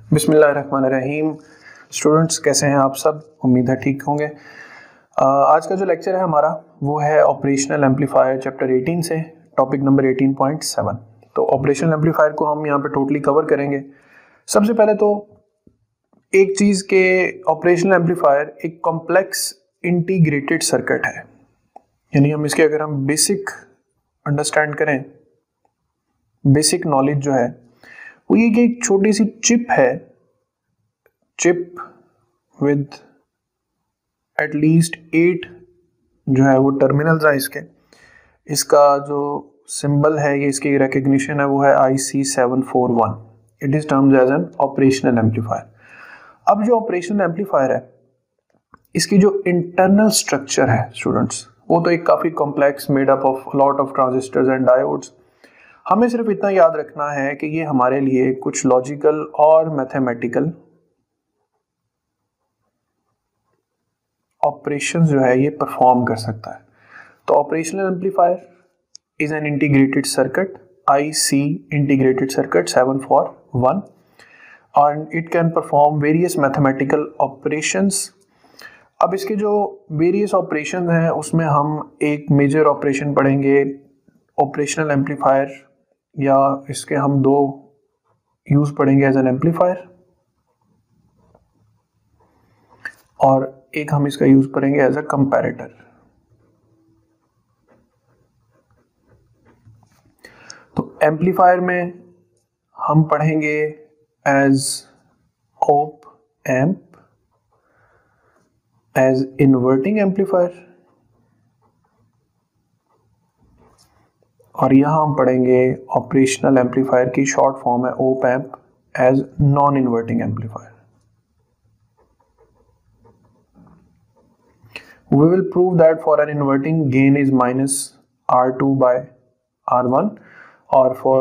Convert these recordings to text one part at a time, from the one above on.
बिस्मिल्लाहिर्रहमानिर्रहीम। स्टूडेंट्स कैसे हैं आप सब? उम्मीद है ठीक होंगे। आज का जो लेक्चर है हमारा वो है ऑपरेशनल एम्पलीफायर चैप्टर 18 से टॉपिक नंबर 18.7। तो ऑपरेशनल एम्पलीफायर को हम यहाँ पे टोटली कवर करेंगे। सबसे पहले तो एक चीज़ के ऑपरेशनल एम्पलीफायर एक कॉम्प्लेक्स इंटीग्रेटेड सर्किट है, यानी हम इसके अगर हम बेसिक अंडरस्टैंड करें, बेसिक नॉलेज जो है वो ये कि एक छोटी सी चिप है, चिप विद एटलीस्ट 8 जो है वो टर्मिनल्स है इसके। इसका जो सिंबल है ये इसकी रिकग्निशन है वो है IC741। It is termed as an operational amplifier. अब जो ऑपरेशनल एम्पलीफायर है इसकी जो इंटरनल स्ट्रक्चर है स्टूडेंट्स, वो तो एक काफ़ी complex made up of lot of transistors and diodes. हमें सिर्फ इतना याद रखना है कि ये हमारे लिए कुछ लॉजिकल और मैथमेटिकल ऑपरेशंस जो है ये परफॉर्म कर सकता है। तो operational amplifier is an integrated circuit, IC integrated circuit 741, and it can perform various mathematical operations। अब इसके जो वेरियस ऑपरेशन हैं उसमें हम एक मेजर ऑपरेशन पढ़ेंगे ऑपरेशनल एम्पलीफायर, या इसके हम दो यूज पढ़ेंगे एज एन एम्पलीफायर, और एक हम इसका यूज पढ़ेंगे एज अ कंपैरेटर। तो एम्पलीफायर में हम पढ़ेंगे as op amp, as inverting amplifier, और यहां हम पढ़ेंगे ऑपरेशनल एम्पलीफायर की शॉर्ट फॉर्म है op amp as non inverting amplifier. We will prove that for an inverting gain is minus R2 by R1, or for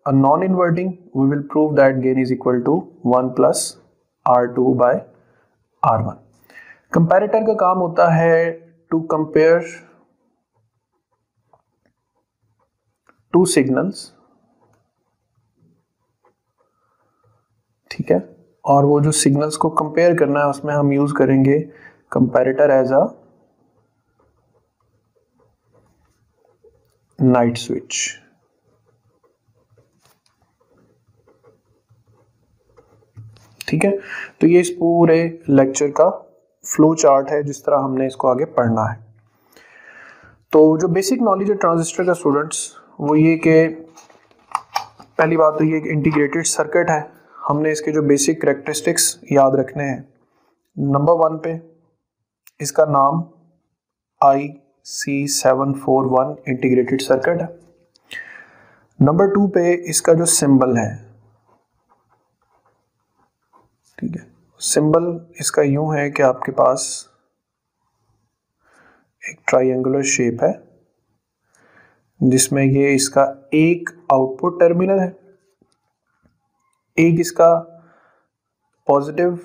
a non-inverting we will prove that gain is equal to 1 plus R2 by R1। Comparator का काम होता है to compare two signals, ठीक है, और वो जो signals को कंपेयर करना है उसमें हम यूज करेंगे comparator as a night switch. ठीक है, तो ये इस पूरे लेक्चर का फ्लो चार्ट है जिस तरह हमने इसको आगे पढ़ना है। तो जो बेसिक नॉलेज है ट्रांजिस्टर का स्टूडेंट्स वो ये कि पहली बात तो ये एक इंटीग्रेटेड सर्किट है, हमने इसके जो बेसिक कैरेक्टरिस्टिक्स याद रखने हैं। नंबर 1 पे इसका नाम IC741 इंटीग्रेटेड सर्किट है। नंबर 2 पे इसका जो सिंबल है, ठीक है, सिंबल इसका यूं है कि आपके पास एक ट्रायंगुलर शेप है जिसमें ये इसका एक आउटपुट टर्मिनल है, एक इसका पॉजिटिव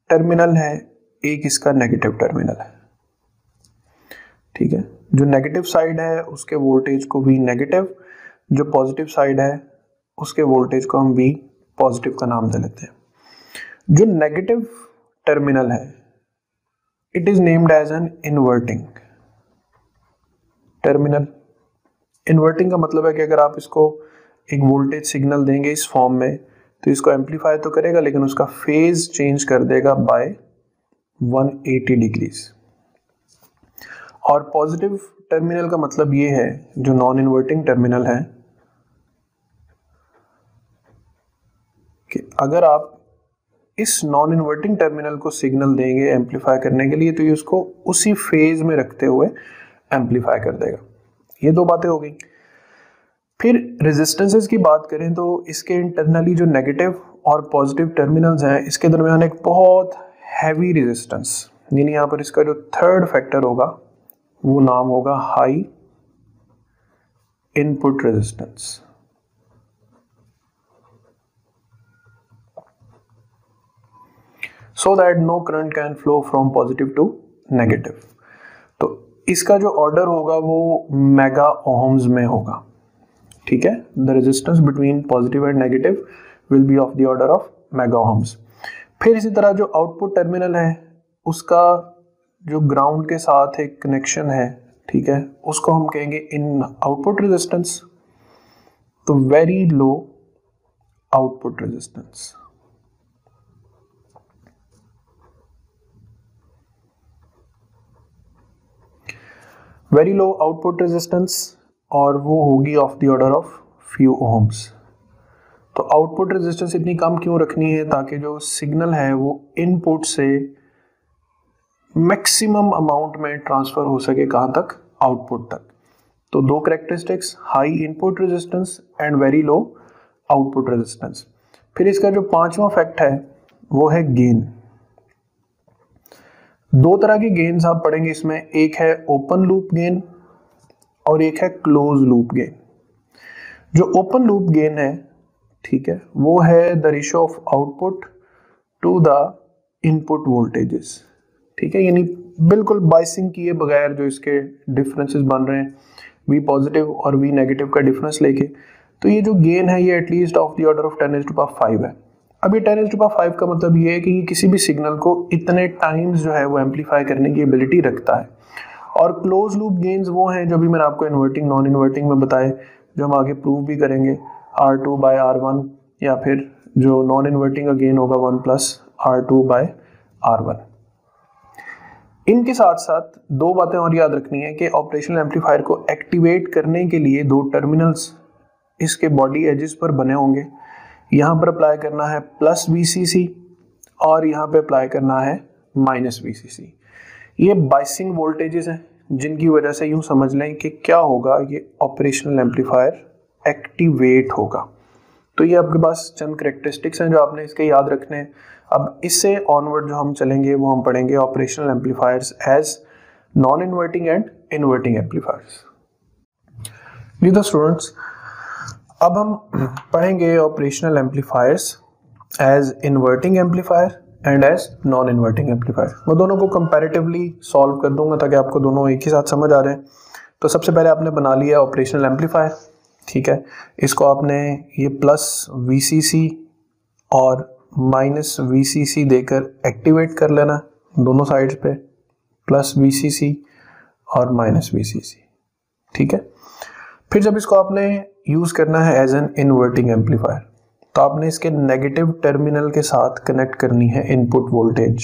टर्मिनल है, एक इसका नेगेटिव टर्मिनल है। ठीक है, जो नेगेटिव साइड है उसके वोल्टेज को V नेगेटिव, जो पॉजिटिव साइड है उसके वोल्टेज को हम V पॉजिटिव का नाम दे लेते हैं। जो नेगेटिव टर्मिनल है it is named as an inverting terminal. Inverting का मतलब है कि अगर आप इसको एक वोल्टेज सिग्नल देंगे इस फॉर्म में तो इसको एम्पलीफाई तो करेगा लेकिन उसका फेज चेंज कर देगा बाय 180 डिग्रीज। और पॉजिटिव टर्मिनल का मतलब ये है, जो नॉन इन्वर्टिंग टर्मिनल है, कि अगर आप इस नॉन इन्वर्टिंग टर्मिनल को सिग्नल देंगे एम्पलीफाई करने के लिए तो ये उसको उसी फेज में रखते हुए एम्पलीफाई कर देगा। ये दो बातें हो गई। फिर रेजिस्टेंसेस की बात करें तो इसके इंटरनली जो नेगेटिव और पॉजिटिव टर्मिनल्स हैं इसके दरमियान एक बहुत हैवी रेजिस्टेंस, यानी यहाँ पर इसका जो थर्ड फैक्टर होगा वो नाम होगा high input resistance. so that no current can flow from positive to negative। तो इसका जो ऑर्डर होगा वो मेगा ओम्स में होगा। ठीक है, the resistance between positive and negative will be of the order of mega ohms. फिर इसी तरह जो आउटपुट टर्मिनल है उसका जो ग्राउंड के साथ एक कनेक्शन है, ठीक है, उसको हम कहेंगे इन आउटपुट रेजिस्टेंस। तो very low output resistance. Very low output resistance और वो होगी of the order of few ohms. तो आउटपुट रेजिस्टेंस इतनी कम क्यों रखनी है? ताकि जो सिग्नल है वो इनपुट से मैक्सिमम अमाउंट में ट्रांसफर हो सके, कहां तक? आउटपुट तक। तो दो characteristics, high input resistance and very low output resistance. फिर इसका जो पांचवा फैक्ट है वो है गेन। दो तरह के गेन्स आप पढ़ेंगे इसमें, एक है ओपन लूप गेन और एक है क्लोज लूप गेन। जो ओपन लूप गेन है, ठीक है, वो है the ratio of output to the input voltages, ठीक है, यानी बिल्कुल बाइसिंग किए बगैर जो इसके डिफरेंसेस बन रहे हैं, वी पॉजिटिव और वी नेगेटिव का डिफरेंस लेके, तो ये जो गेन है ये at least of the order of 10⁵ है। अब ये 10⁵ का मतलब ये है कि किसी भी सिग्नल को इतने टाइम्स जो है वो एम्पलीफाई करने की एबिलिटी रखता है। और क्लोज लूप गेन्स वो हैं जो भी मैंने आपको इन्वर्टिंग नॉन इन्वर्टिंग में बताए, जो हम आगे प्रूव भी करेंगे, R2/R1, या फिर जो नॉन इन्वर्टिंग का गेन होगा 1+R2/R1। इनके साथ साथ दो बातें और याद रखनी है कि ऑपरेशनल एम्पलीफायर को एक्टिवेट करने के लिए दो टर्मिनल्स इसके बॉडी एजेस पर बने होंगे। यहाँ पर अप्लाई करना है +VCC और यहाँ पे अप्लाई करना है -VCC। ये बाइसिंग वोल्टेजेस हैं जिनकी वजह से यूँ समझ लें कि क्या होगा, ये ऑपरेशनल एम्पलीफायर एक्टिवेट होगा। तो ये आपके पास चंद करेक्टरिस्टिक्स हैं जो आपने इसके याद रखने हैं। अब इससे ऑनवर्ड जो हम चलेंगे वो हम पढ़ेंगे operational amplifiers as non inverting and inverting amplifiers. जी तो स्टूडेंट्स, अब हम पढ़ेंगे operational amplifiers as inverting amplifier and as non inverting amplifier. मैं दोनों को कंपैरेटिवली सॉल्व कर दूंगा ताकि आपको दोनों एक ही साथ समझ आ रहे हैं। तो सबसे पहले आपने बना लिया ऑपरेशनल एम्पलीफायर, ठीक है, इसको आपने ये +VCC और -VCC देकर एक्टिवेट कर लेना दोनों साइड्स पे, +VCC और -VCC, ठीक है। फिर जब इसको आपने यूज करना है एज एन इन्वर्टिंग एम्पलीफायर, तो आपने इसके नेगेटिव टर्मिनल के साथ कनेक्ट करनी है इनपुट वोल्टेज।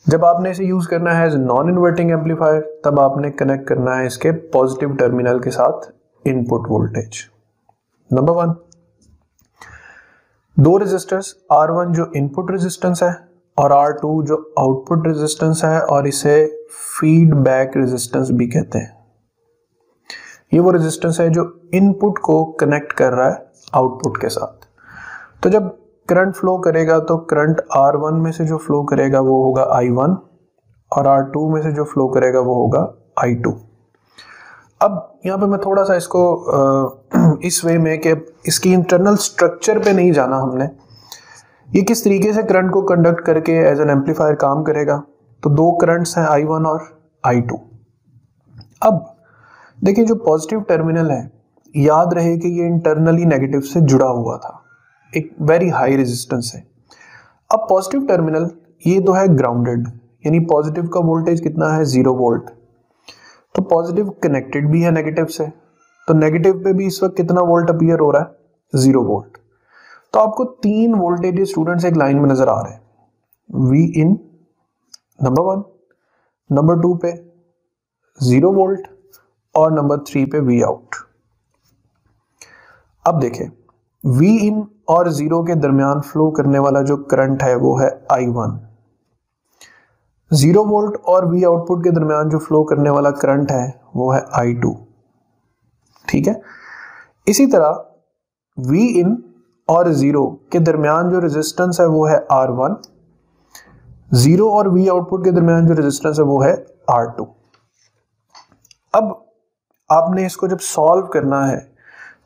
जब आपने इसे यूज करना है एज नॉन इन्वर्टिंग एम्पलीफायर, तब आपने कनेक्ट करना है इसके पॉजिटिव टर्मिनल के साथ इनपुट वोल्टेज। नंबर 1, दो रेजिस्टर्स, R1 जो इनपुट रेजिस्टेंस है और R2 जो आउटपुट रेजिस्टेंस है, और इसे फीडबैक रेजिस्टेंस भी कहते हैं। ये वो रेजिस्टेंस है जो इनपुट को कनेक्ट कर रहा है आउटपुट के साथ। तो जब करंट फ्लो करेगा तो करंट R1 में से जो फ्लो करेगा वो होगा I1 और R2 में से जो फ्लो करेगा वो होगा I2। अब यहाँ पे मैं थोड़ा सा इसको इस वे में कि इसकी इंटरनल स्ट्रक्चर पे नहीं जाना हमने, ये किस तरीके से करंट को कंडक्ट करके एज एन एम्पलीफायर काम करेगा। तो दो करंट्स हैं I1 और I2। अब देखिए जो पॉजिटिव टर्मिनल है, याद रहे कि ये इंटरनली नेगेटिव से जुड़ा हुआ था, एक वेरी हाई रेजिस्टेंस है। अब पॉजिटिव टर्मिनल ये तो है ग्राउंडेड, यानी पॉजिटिव का वोल्टेज कितना है? 0 वोल्ट। तो पॉजिटिव कनेक्टेड भी है नेगेटिव से, तो नेगेटिव पे भी इस वक्त कितना वोल्ट अपीयर हो रहा है? 0 वोल्ट। तो आपको 3 वोल्टेज स्टूडेंट्स एक लाइन में नजर आ रहे हैं, V इन नंबर 1, नंबर 2 पे 0 वोल्ट और नंबर 3 पे V आउट। अब देखें, V इन और 0 के दरमियान फ्लो करने वाला जो करंट है वो है I1। 0 वोल्ट और V आउटपुट के दरमियान जो फ्लो करने वाला करंट है वो है I2, ठीक है। इसी तरह V इन और 0 के दरमियान जो रेजिस्टेंस है वो है R1, 0 और V आउटपुट के दरमियान जो रेजिस्टेंस है वो है R2। अब आपने इसको जब सॉल्व करना है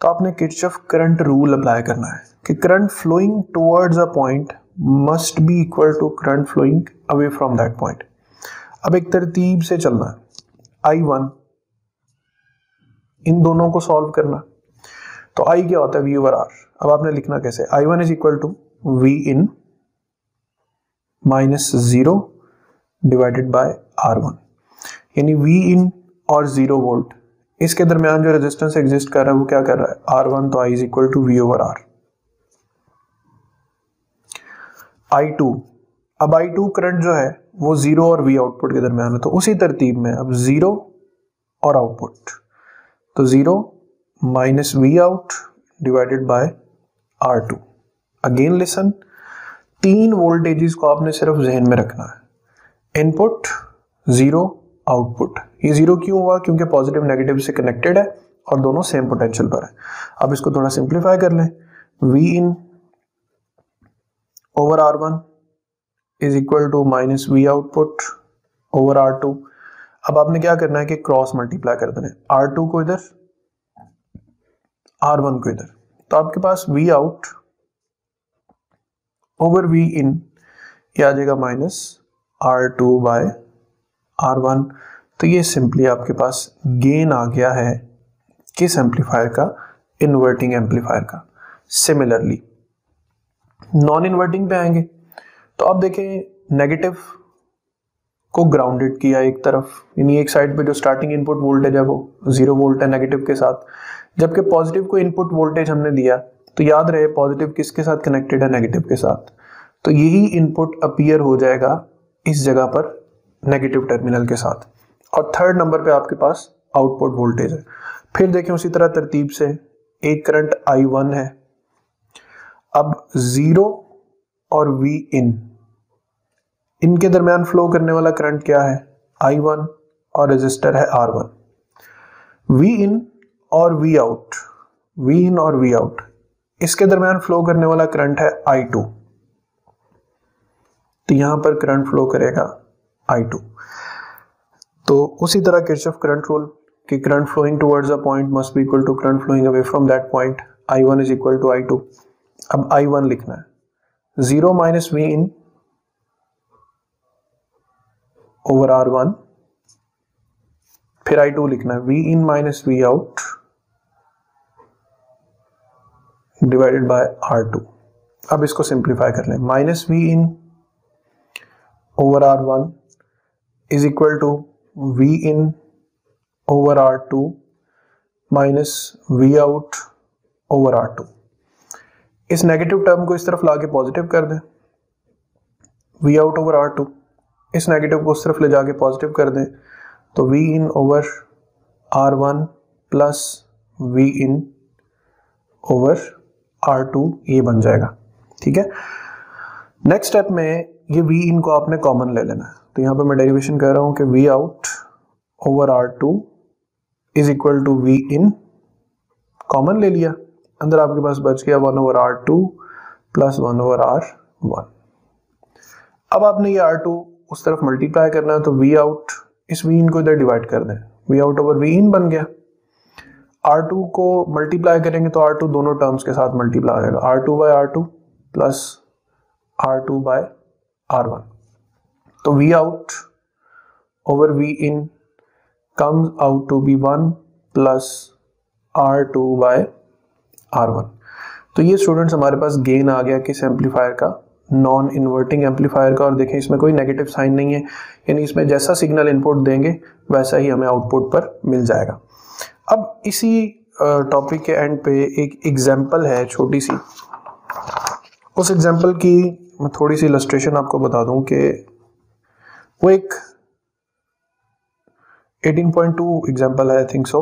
तो आपने किरचॉफ करंट रूल अप्लाई करना है कि current flowing towards a point must be equal to current flowing away from that point. अब एक तरतीब से चलना है, I1 इन दोनों को सॉल्व करना। तो I क्या होता है? V/R। अब आपने लिखना कैसे, I1 is equal to V in minus 0 divided by R1, यानी वी इन और 0 वोल्ट इसके दरमियान जो रेजिस्टेंस एग्जिस्ट कर रहा है वो क्या कर रहा है, R1, तो I is equal to V over R. I2, अब I2 करंट जो है वो 0 और V आउटपुट के दरमियान है, तो उसी तरतीब में अब 0 और आउटपुट, तो 0 minus V out divided by R2। Again listen, 3 voltages को आपने सिर्फ जहन में रखना है, इनपुट 0 आउटपुट। ये 0 क्यों हुआ, क्योंकि पॉजिटिव नेगेटिव से कनेक्टेड है और दोनों सेम पोटेंशियल पर है। अब इसको थोड़ा सिंप्लीफाई कर लें, V in over R1 is equal to minus V output over R2। अब आपने क्या करना है कि क्रॉस मल्टीप्लाई कर देना है, R2 को इधर, R1 को इधर, तो आपके पास वी आउट ओवर वी इन ये आ जाएगा माइनस R2 बाय R1। तो ये सिंपली आपके पास गेन आ गया है किस एम्पलीफायर का, इन्वर्टिंग एम्पलीफायर का। सिमिलरली नॉन इन्वर्टिंग पे आएंगे, तो अब देखें नेगेटिव को ग्राउंडेड किया एक तरफ, यानी एक साइड पे जो स्टार्टिंग इनपुट वोल्टेज है वो 0 वोल्ट है नेगेटिव के साथ, जबकि पॉजिटिव को इनपुट वोल्टेज हमने दिया, तो याद रहे पॉजिटिव किसके साथ कनेक्टेड है, नेगेटिव के साथ, तो यही इनपुट अपीयर हो जाएगा इस जगह पर नेगेटिव टर्मिनल के साथ। और थर्ड नंबर पे आपके पास आउटपुट वोल्टेज है। फिर देखें उसी तरह तरतीब से एक करंट I1 है, अब 0 और V इन इनके दरमियान फ्लो करने वाला करंट क्या है, I1 और रेजिस्टर है R1। V इन और V आउट, V इन और V आउट इसके दरमियान फ्लो करने वाला करंट है I2, तो यहां पर करंट फ्लो करेगा I2। तो उसी तरह किरचॉफ करंट रूल कि current flowing towards a point must be equal to current flowing away from that point, I1 is equal to I2। अब I1 लिखना है 0 minus V in over R1, फिर I2 लिखना है V in minus V out divided by R2। अब इसको simplify कर लें, minus V in over R1 is equal to V in over R2 minus V out over R2। इस negative term को इस तरफ लाके पॉजिटिव कर दें, वी आउट ओवर R2, इस नेगेटिव को उस तरफ ले जाके पॉजिटिव कर दें, तो V in over R1 plus V in over R2 ये बन जाएगा। ठीक है, नेक्स्ट स्टेप में ये वी इन को आपने कॉमन ले लेना है, तो यहाँ पे मैं डेरिवेशन कर रहा हूँ कि V out over R2 is equal to V in, common ले लिया, अंदर आपके पास बच गया 1 over R2 plus 1 over R1। अब आपने ये R2 उस तरफ मल्टीप्लाई करना है, तो वी आउट इस वी इन को इधर डिवाइड कर दें, वी आउट ओवर वी इन बन गया। R2 को मल्टीप्लाई करेंगे तो R2 दोनों टर्म्स के साथ मल्टीप्लाई हो जाएगा, R2 bye R2 plus R2 by R1, तो V out over V in comes out to be 1 plus R2 by R1। तो ये स्टूडेंट्स हमारे पास गेन आ गया किस एम्पलीफायर का, नॉन इन्वर्टिंग एम्पलीफायर का। और देखें इसमें कोई नेगेटिव साइन नहीं है, यानी इसमें जैसा सिग्नल इनपुट देंगे वैसा ही हमें आउटपुट पर मिल जाएगा। अब इसी टॉपिक के एंड पे एक एग्जांपल है छोटी सी, उस एग्जांपल की मैं थोड़ी सी इलस्ट्रेशन आपको बता दूं कि वो एक 18.2 एग्जाम्पल है, आई थिंक सो,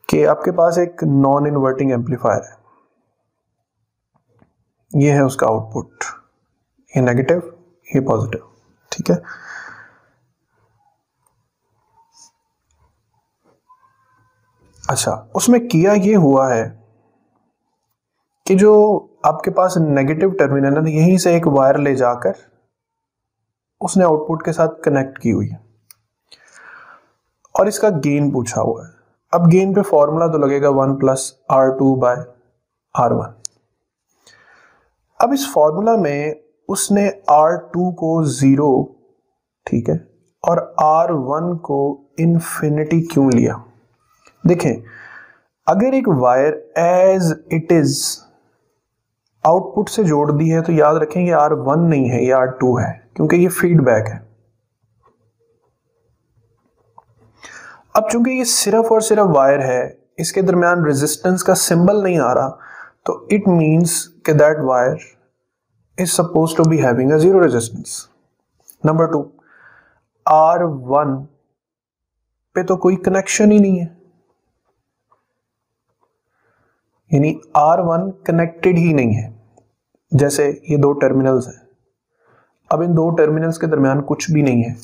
कि आपके पास एक नॉन इन्वर्टिंग एम्पलीफायर है, ये है उसका आउटपुट, ये नेगेटिव ये पॉजिटिव। ठीक है, अच्छा उसमें किया ये हुआ है कि जो आपके पास नेगेटिव टर्मिनल है यहीं से एक वायर ले जाकर उसने आउटपुट के साथ कनेक्ट की हुई है और इसका गेन पूछा हुआ है। अब गेन पे फॉर्मूला तो लगेगा 1 प्लस R2 बाय R1। अब इस फॉर्मूला में उसने R2 को 0, ठीक है, और R1 को इन्फिनिटी क्यों लिया? देखें, अगर एक wire as it is output से जोड़ दी है तो याद रखें ये R1 नहीं है, ये R2 है, क्योंकि ये फीडबैक है। अब चूंकि ये सिर्फ और सिर्फ वायर है, इसके दरमियान रेजिस्टेंस का सिंबल नहीं आ रहा, तो इट मींस कि that wire is suppose to be having a zero resistance. Number 2, R1 पे तो कोई कनेक्शन ही नहीं है, यानी R1 कनेक्टेड ही नहीं है। जैसे ये दो टर्मिनल्स हैं, अब इन दो टर्मिनल्स के दरमियान कुछ भी नहीं है,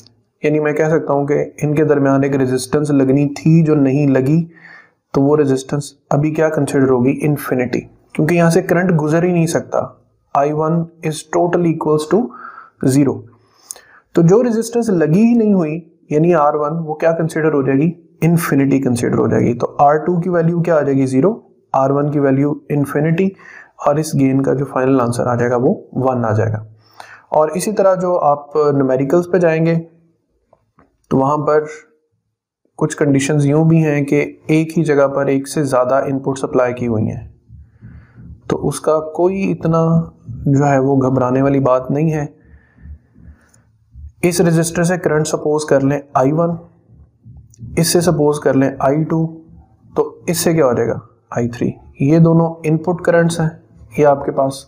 यानी मैं कह सकता हूं कि इनके दरमियान एक रेजिस्टेंस लगनी थी जो नहीं लगी, तो वो रेजिस्टेंस अभी क्या कंसिडर होगी, इन्फिनिटी, क्योंकि यहां से करंट गुजर ही नहीं सकता। I1 is totally equals to 0। तो जो रेजिस्टेंस लगी ही नहीं हुई यानी R1, वो क्या कंसिडर हो जाएगी, इन्फिनिटी कंसिडर हो जाएगी। तो R2 की वैल्यू क्या आ जाएगी, 0, R1 की वैल्यू इन्फिनिटी, और इस गेन का जो फाइनल आंसर आ जाएगा वो 1 आ जाएगा। और इसी तरह जो आप न्यूमेरिकल्स पे जाएंगे तो वहां पर कुछ कंडीशंस यूं भी हैं कि एक ही जगह पर एक से ज्यादा इनपुट सप्लाई की हुई हैं, तो उसका कोई इतना जो है वो घबराने वाली बात नहीं है। इस रजिस्टर से करंट सपोज कर लें I1, इससे सपोज कर लें I2, तो इससे क्या हो जाएगा I3। ये दोनों इनपुट करंट्स हैं, ये आपके पास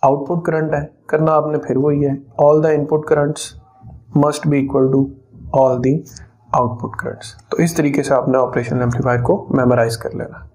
आउटपुट करंट है। करना आपने फिर वही है, all the input currents must be equal to all the output currents. तो इस तरीके से आपने ऑपरेशनल एम्पलीफायर को मेमोराइज कर लेना।